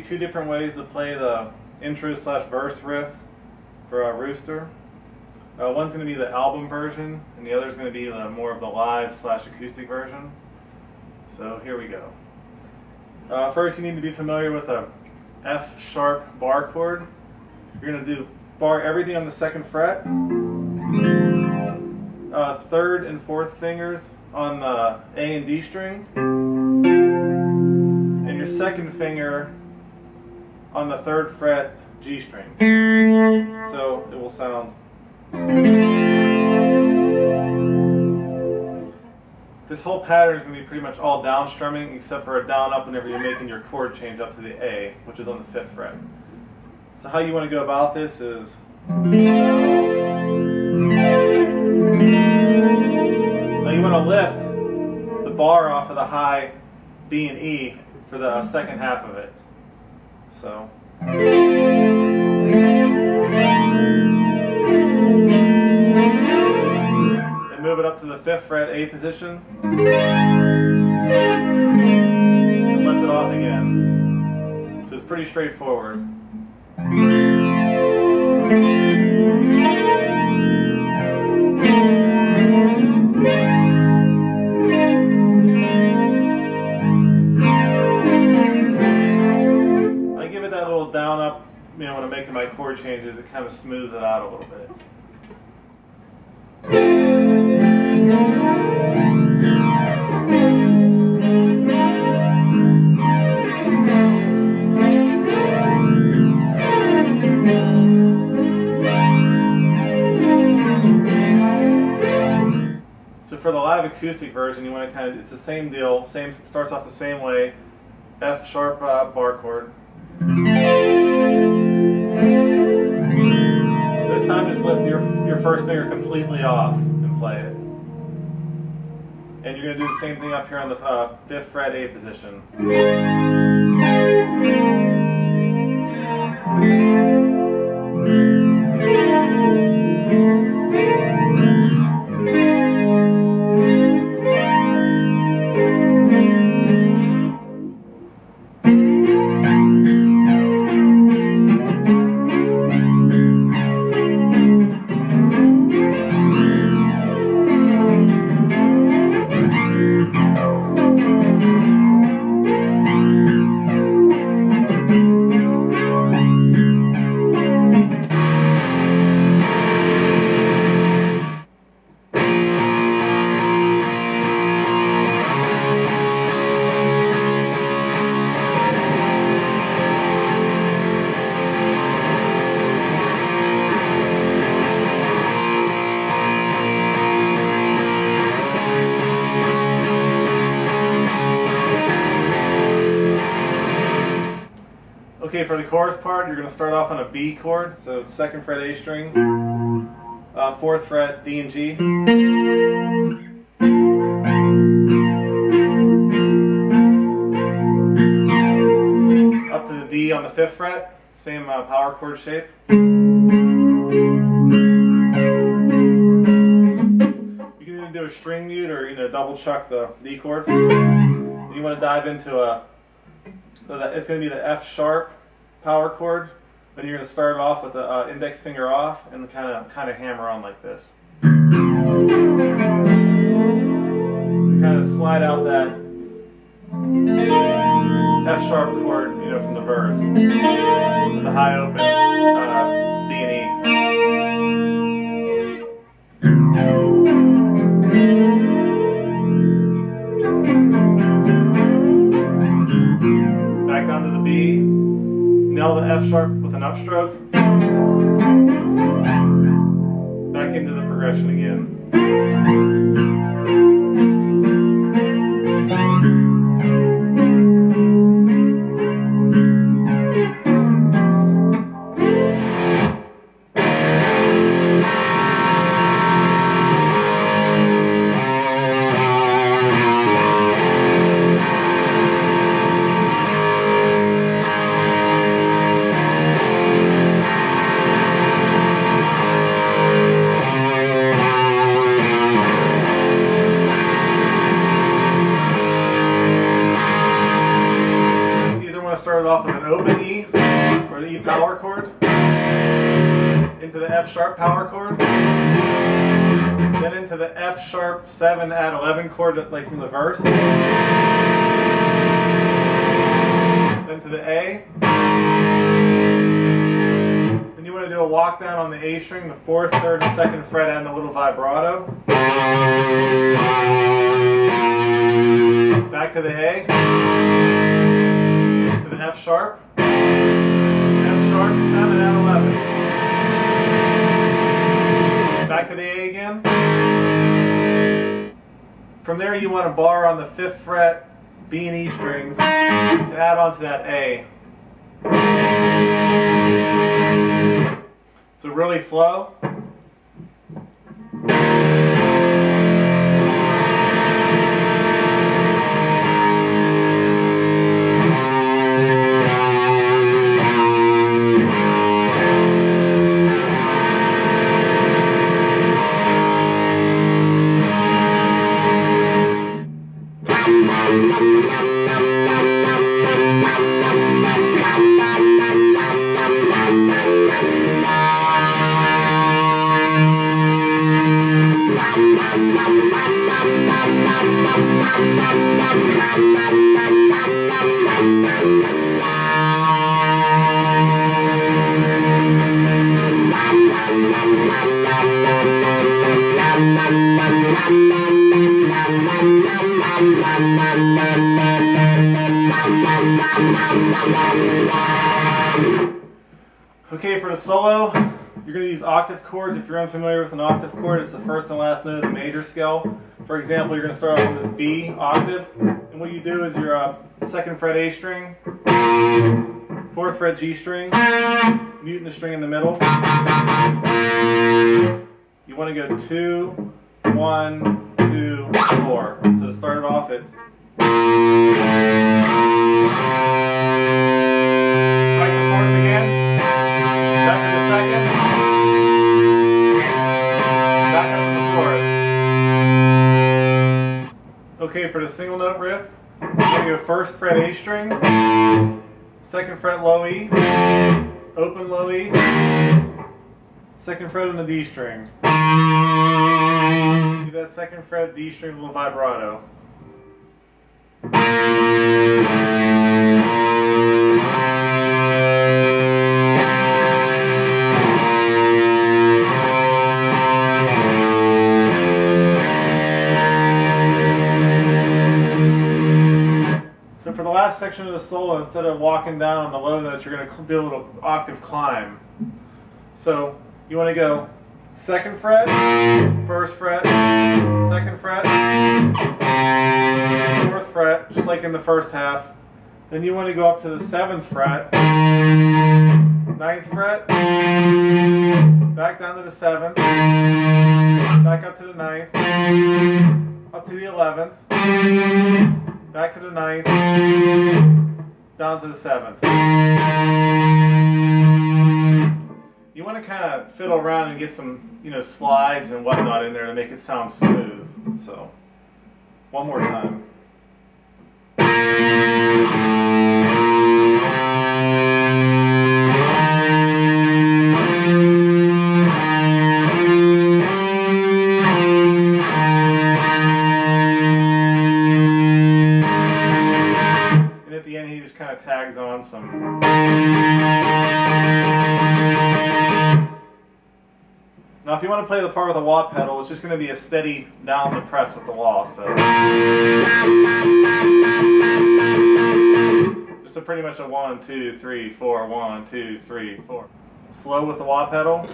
two different ways to play the intro/verse riff for Rooster. One's going to be the album version, and the other is going to be the more of the live/acoustic version. So here we go. First, you need to be familiar with a F-sharp bar chord. You're going to do bar everything on the 2nd fret, 3rd and 4th fingers on the A and D string, and your 2nd finger on the 3rd fret G string. So it will sound. This whole pattern is going to be pretty much all down strumming except for a down up whenever you're making your chord change up to the A, which is on the 5th fret. So how you want to go about this is now you want to lift the bar off of the high B and E for the 2nd half of it. So and move it up to the 5th fret A position and lift it off again. So it's pretty straightforward. I give it that little down up, when I'm making my chord changes, it kind of smooths it out a little bit. So for the live acoustic version, you want to it's the same deal, starts off the same way, F-sharp bar chord. This time just lift your 1st finger completely off and play it. And you're going to do the same thing up here on the 5th fret A position. Okay, for the chorus part, you're going to start off on a B chord, so 2nd fret A string, 4th fret D and G, up to the D on the 5th fret, same power chord shape. You can either do a string mute or double chuck the D chord. You want to dive into it's going to be the F-sharp power chord, but you're going to start it off with the index finger off and kind of hammer on like this. You kind of slide out that F-sharp chord, from the verse with the high open B and E. Back down to the B, nail the F-sharp with an upstroke, back into the progression again. F sharp power chord, then into the F sharp 7 add 11 chord like from the verse, then to the A. Then you want to do a walk down on the A string, the 4th, 3rd, and 2nd fret, adding a little vibrato. Back to the A, to the F sharp, F sharp, 7, add 11. Back to the A again. From there you want to bar on the 5th fret, B and E strings, and add on to that A. So really slow. Okay, for the solo, you're going to use octave chords. If you're unfamiliar with an octave chord, it's the first and last note of the major scale. For example, you're going to start off with this B octave, and what you do is your 2nd fret A string, 4th fret G string, muting the string in the middle. You want to go 2, 1, 2, 4. So to start it off, it's strike the 4th again, back to the 2nd, back up to the 4th. Okay, for the single note riff, you're going to go 1st fret A string, 2nd fret low E, open low E, 2nd fret on the D string. Do that 2nd fret D string, a little vibrato. So for the last section of the solo, instead of walking down on the low notes, you're going to do a little octave climb. So you want to go 2nd fret, 1st fret, 2nd fret, 4th fret, just like in the first half. Then you want to go up to the 7th fret, 9th fret, back down to the 7th, back up to the 9th, up to the 11th, back to the 9th, down to the 7th. You want to kind of fiddle around and get some, slides and whatnot in there to make it sound smooth. So, one more time. And at the end, he just kind of tags on some. Now if you want to play the part with a wah pedal, it's just going to be a steady down the press with the wah, so. Just a pretty much a 1, 2, 3, 4, 1, 2, 3, 4. Slow with the wah pedal.